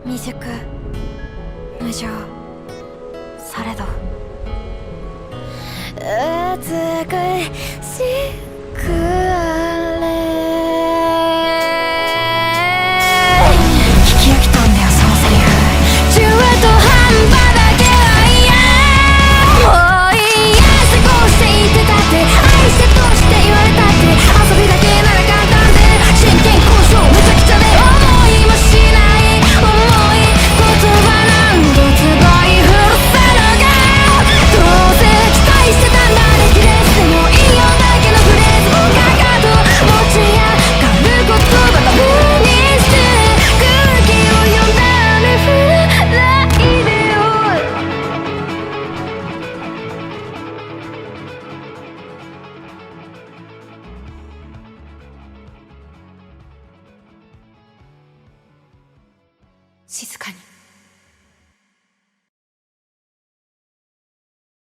未熟無情されど美しくあれ聞き飽きたんだよそのセリフ中途半端だけは嫌もういいや過ごしていてたって愛してとして言われたって遊びだけなら簡単で真剣交渉めちゃくちゃで思いもしない重い言葉何度つばい古さのがどうせ期待してたんだね綺麗でもいいよだけのフレーズをかかと持ち上がる言葉が風にして空気を読んだね触れないでよ静かに